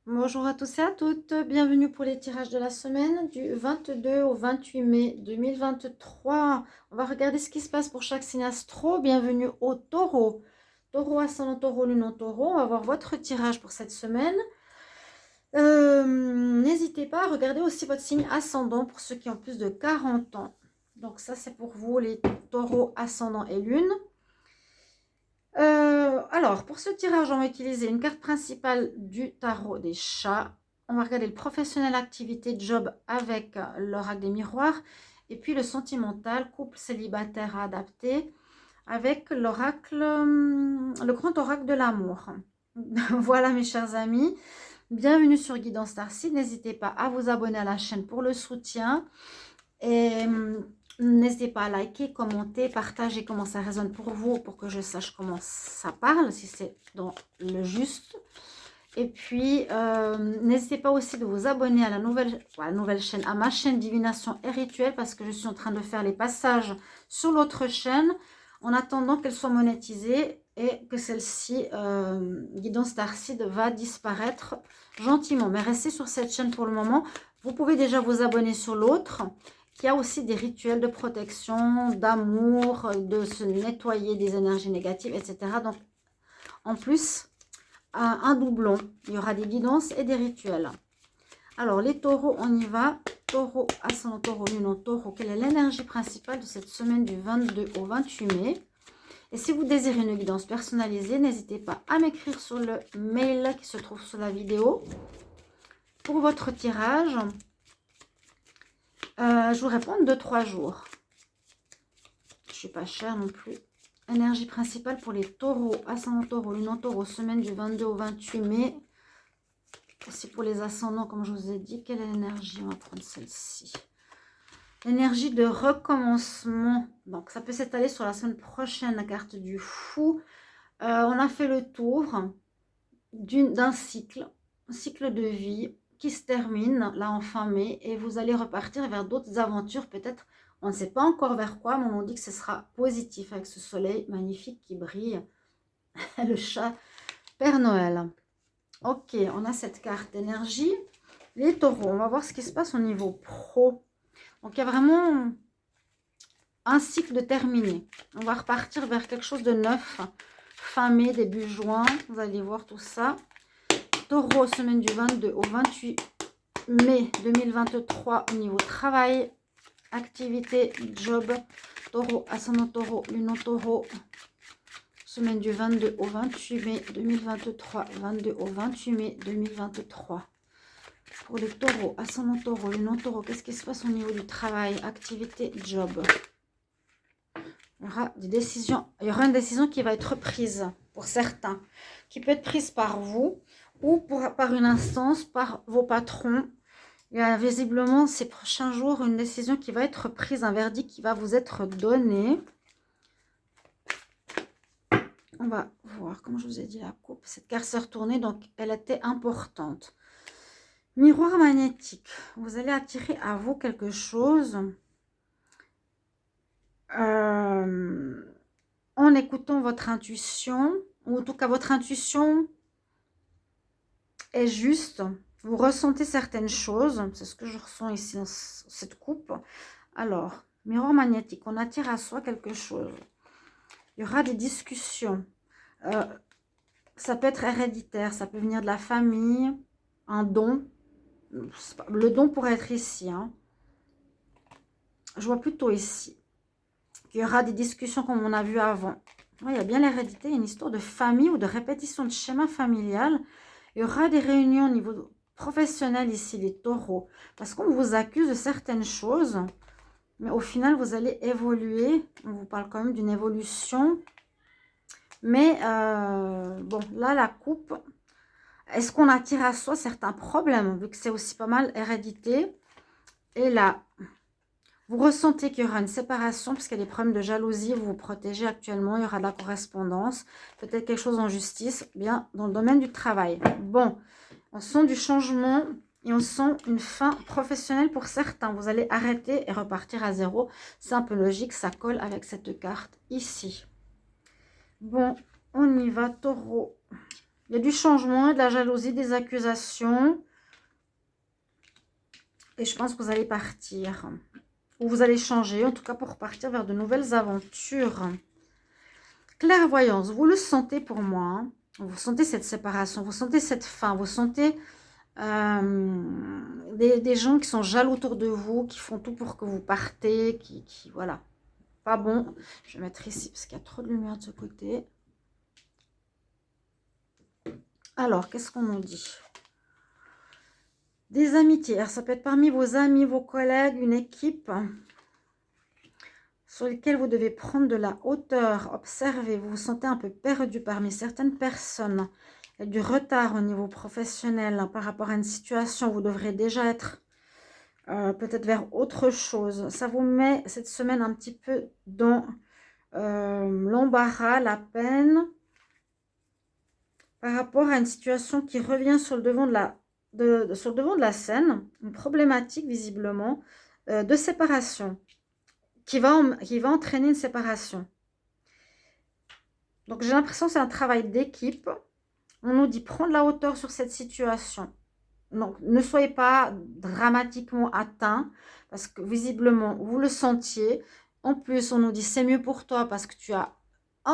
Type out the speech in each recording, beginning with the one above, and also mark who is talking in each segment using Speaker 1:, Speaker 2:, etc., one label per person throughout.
Speaker 1: Bonjour à tous et à toutes, bienvenue pour les tirages de la semaine du 22 au 28 mai 2023. On va regarder ce qui se passe pour chaque signe astro. Bienvenue au taureau. Taureau, ascendant taureau, lune en taureau. On va voir votre tirage pour cette semaine. N'hésitez pas à regarder aussi votre signe ascendant pour ceux qui ont plus de 40 ans. Donc ça c'est pour vous les taureaux, ascendant et lune. Alors, pour ce tirage, on va utiliser une carte principale du tarot des chats. On va regarder le professionnel, activité, job avec l'oracle des miroirs. Et puis le sentimental, couple célibataire adapté avec l'oracle, le grand oracle de l'amour. Voilà mes chers amis. Bienvenue sur Guidance Starseed. N'hésitez pas à vous abonner à la chaîne pour le soutien. Et n'hésitez pas à liker, commenter, partager comment ça résonne pour vous, pour que je sache comment ça parle, si c'est dans le juste. Et puis, n'hésitez pas aussi de vous abonner à la nouvelle chaîne, à ma chaîne Divination et Rituel, parce que je suis en train de faire les passages sur l'autre chaîne, en attendant qu'elle soit monétisée et que celle-ci, Guidance Starseed, va disparaître gentiment. Mais restez sur cette chaîne pour le moment. Vous pouvez déjà vous abonner sur l'autre, qui a aussi des rituels de protection, d'amour, de se nettoyer des énergies négatives, etc. Donc, en plus, un doublon. Il y aura des guidances et des rituels. Alors, les taureaux, on y va. Taureau, ascendant taureau, lune en taureau. Quelle est l'énergie principale de cette semaine du 22 au 28 mai? Et si vous désirez une guidance personnalisée, n'hésitez pas à m'écrire sur le mail qui se trouve sous la vidéo. Pour votre tirage, je vous réponds 2-3 jours. Je ne suis pas chère non plus. Énergie principale pour les taureaux, ascendant taureau, lune en taureau, semaine du 22 au 28 mai. Aussi pour les ascendants, comme je vous ai dit, quelle est l'énergie? On va prendre celle-ci. L'énergie de recommencement. Donc, ça peut s'étaler sur la semaine prochaine, la carte du fou. On a fait le tour d'un cycle, un cycle de vie qui se termine là en fin mai. Et vous allez repartir vers d'autres aventures, peut-être. On ne sait pas encore vers quoi, mais on dit que ce sera positif avec ce soleil magnifique qui brille. Le chat Père Noël. Ok, on a cette carte d'énergie. Les taureaux, on va voir ce qui se passe au niveau pro. Donc, il y a vraiment un cycle de terminé. On va repartir vers quelque chose de neuf. Fin mai, début juin. Vous allez voir tout ça. Taureau, semaine du 22 au 28 mai 2023 au niveau travail, activité, job. Taureau, ascendant taureau, lune en taureau. Semaine du 22 au 28 mai 2023. 22 au 28 mai 2023. Pour les taureaux, ascendant taureau, lune en taureau, qu'est-ce qui se passe au niveau du travail, activité, job? Il y aura des décisions. Il y aura une décision qui va être prise pour certains, qui peut être prise par vous ou par une instance, par vos patrons. Il y a visiblement ces prochains jours une décision qui va être prise, un verdict qui va vous être donné. On va voir, comme je vous ai dit, la coupe. Cette carte s'est retournée, donc elle était importante. Miroir magnétique. Vous allez attirer à vous quelque chose en écoutant votre intuition, ou en tout cas votre intuition est juste. Vous ressentez certaines choses, c'est ce que je ressens ici dans cette coupe. Alors, miroir magnétique, on attire à soi quelque chose. Il y aura des discussions. Ça peut être héréditaire, ça peut venir de la famille, un don. Le don pourrait être ici. Hein. Je vois plutôt ici. Il y aura des discussions comme on a vu avant. Ouais, il y a bien l'hérédité, une histoire de famille ou de répétition de schéma familial. Il y aura des réunions au niveau professionnel ici, les taureaux. Parce qu'on vous accuse de certaines choses. Mais au final, vous allez évoluer. On vous parle quand même d'une évolution. Mais bon, là, la coupe. Est-ce qu'on attire à soi certains problèmes, vu que c'est aussi pas mal hérédité? Et là, vous ressentez qu'il y aura une séparation, puisqu'il y a des problèmes de jalousie, vous vous protégez actuellement, il y aura de la correspondance, peut-être quelque chose en justice, bien dans le domaine du travail. Bon, on sent du changement et on sent une fin professionnelle pour certains. Vous allez arrêter et repartir à zéro. C'est un peu logique, ça colle avec cette carte ici. Bon, on y va, taureau. Il y a du changement, de la jalousie, des accusations. Et je pense que vous allez partir. Ou vous allez changer, en tout cas pour partir vers de nouvelles aventures. Clairvoyance, vous le sentez pour moi. Hein. Vous sentez cette séparation, vous sentez cette fin, vous sentez des gens qui sont jaloux autour de vous, qui font tout pour que vous partez, voilà. Pas bon. Je vais mettre ici parce qu'il y a trop de lumière de ce côté. Alors, qu'est-ce qu'on nous dit? Des amitiés. Alors, ça peut être parmi vos amis, vos collègues, une équipe sur lesquelles vous devez prendre de la hauteur. Observez, vous vous sentez un peu perdu parmi certaines personnes. Il y a du retard au niveau professionnel hein, par rapport à une situation. Vous devrez déjà être peut-être vers autre chose. Ça vous met cette semaine un petit peu dans l'embarras, la peine par rapport à une situation qui revient sur le devant de la scène, une problématique visiblement de séparation qui va entraîner une séparation. Donc j'ai l'impression que c'est un travail d'équipe. On nous dit prendre la hauteur sur cette situation. Donc ne soyez pas dramatiquement atteint parce que visiblement vous le sentiez. En plus on nous dit c'est mieux pour toi parce que tu as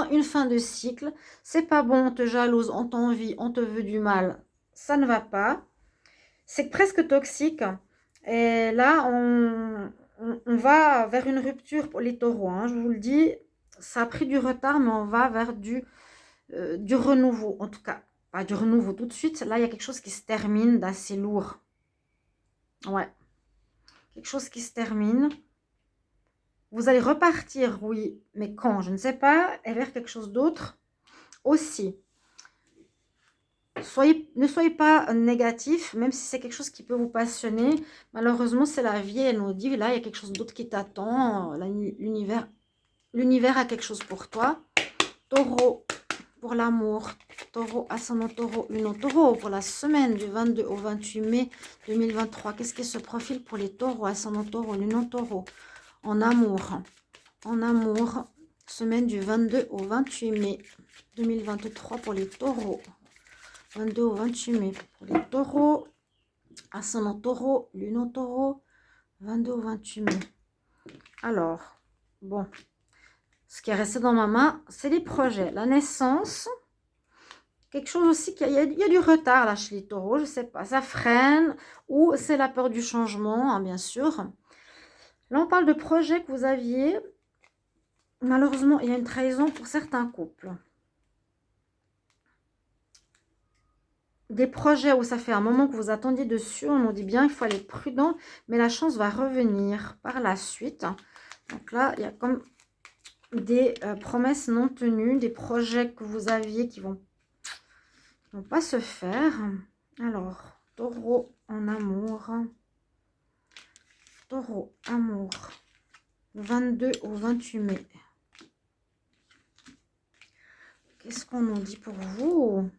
Speaker 1: une fin de cycle. C'est pas bon, on te jalouse, on t'envie, on te veut du mal. Ça ne va pas. C'est presque toxique. Et là on va vers une rupture pour les taureaux. Hein. Je vous le dis, ça a pris du retard mais on va vers du renouveau en tout cas. Pas du renouveau tout de suite. Là, il y a quelque chose qui se termine d'assez lourd. Ouais. Quelque chose qui se termine. Vous allez repartir, oui. Mais quand? Je ne sais pas. Et vers quelque chose d'autre aussi. Ne soyez pas négatif, même si c'est quelque chose qui peut vous passionner. Malheureusement, c'est la vie. Elle nous dit, là, il y a quelque chose d'autre qui t'attend. L'univers a quelque chose pour toi. Taureau. Pour l'amour, taureau, ascendant taureau, lune taureau, pour la semaine du 22 au 28 mai 2023. Qu'est-ce qui se profile pour les taureaux, ascendant taureau, lune taureau, en amour, semaine du 22 au 28 mai 2023 pour les taureaux, 22 au 28 mai pour les taureaux, ascendant taureau, lune taureau, 22 au 28 mai. Alors, bon. Ce qui est resté dans ma main, c'est les projets. La naissance, quelque chose aussi, il y a du retard là chez les taureaux, je ne sais pas. Ça freine ou c'est la peur du changement, hein, bien sûr. Là, on parle de projets que vous aviez. Malheureusement, il y a une trahison pour certains couples. Des projets où ça fait un moment que vous attendiez dessus, on nous dit bien, il faut aller prudent, mais la chance va revenir par la suite. Donc là, il y a comme des promesses non tenues, des projets que vous aviez qui vont pas se faire. Alors, taureau en amour. Taureau, amour. 22 au 28 mai. Qu'est-ce qu'on nous dit pour vous?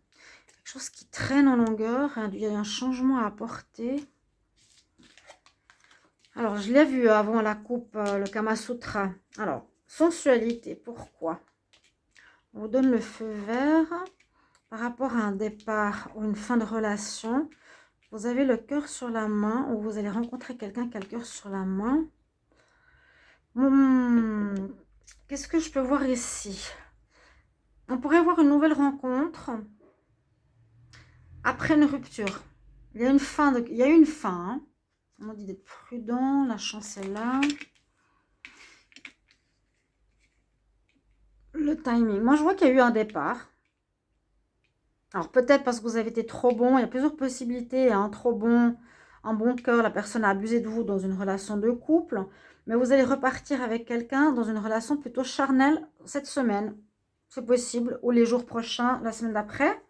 Speaker 1: Quelque chose qui traîne en longueur. Il y a un changement à apporter. Alors, je l'ai vu avant la coupe, le Kama Sutra. Alors, sensualité, pourquoi? On vous donne le feu vert par rapport à un départ ou une fin de relation. Vous avez le cœur sur la main ou vous allez rencontrer quelqu'un qui a le cœur sur la main. Qu'est-ce que je peux voir ici? On pourrait avoir une nouvelle rencontre après une rupture. Il y a une fin. Il y a une fin. Hein. On m'a dit d'être prudent. La chance est là. Le timing. Moi, je vois qu'il y a eu un départ. Alors, peut-être parce que vous avez été trop bon. Il y a plusieurs possibilités. Hein, trop bon, un bon cœur. La personne a abusé de vous dans une relation de couple. Mais vous allez repartir avec quelqu'un dans une relation plutôt charnelle cette semaine. C'est possible. Ou les jours prochains, la semaine d'après.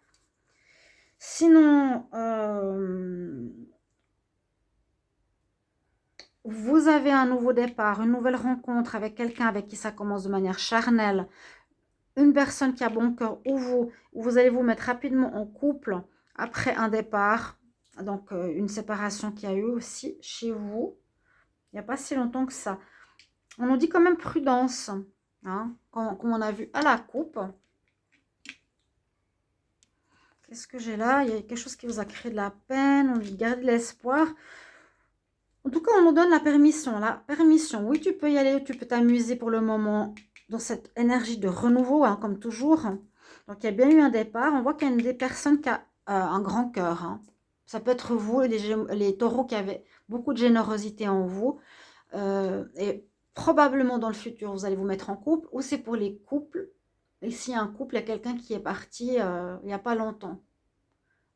Speaker 1: Sinon, vous avez un nouveau départ, une nouvelle rencontre avec quelqu'un avec qui ça commence de manière charnelle. Une personne qui a bon cœur ou vous allez vous mettre rapidement en couple après un départ. Donc, une séparation qu'il y a eu aussi chez vous. Il n'y a pas si longtemps que ça. On nous dit quand même prudence. Hein, comme on a vu à la coupe. Qu'est-ce que j'ai là? Il y a quelque chose qui vous a créé de la peine. On dit garder l'espoir. En tout cas, on nous donne la permission. La permission. Oui, tu peux y aller. Tu peux t'amuser pour le moment dans cette énergie de renouveau, hein, comme toujours. Donc, il y a bien eu un départ. On voit qu'il y a une des personnes qui a un grand cœur. Hein. Ça peut être vous, les taureaux qui avaient beaucoup de générosité en vous. Et probablement dans le futur, vous allez vous mettre en couple. Ou c'est pour les couples. Ici, un couple, il y a quelqu'un qui est parti il n'y a pas longtemps.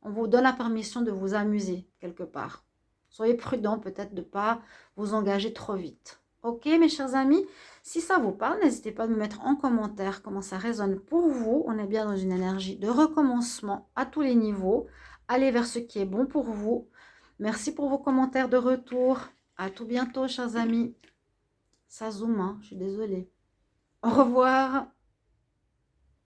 Speaker 1: On vous donne la permission de vous amuser quelque part. Soyez prudent peut-être de ne pas vous engager trop vite. Ok mes chers amis, si ça vous parle, n'hésitez pas à me mettre en commentaire comment ça résonne pour vous. On est bien dans une énergie de recommencement à tous les niveaux. Allez vers ce qui est bon pour vous. Merci pour vos commentaires de retour. À tout bientôt chers amis. Ça zoome, hein, je suis désolée. Au revoir.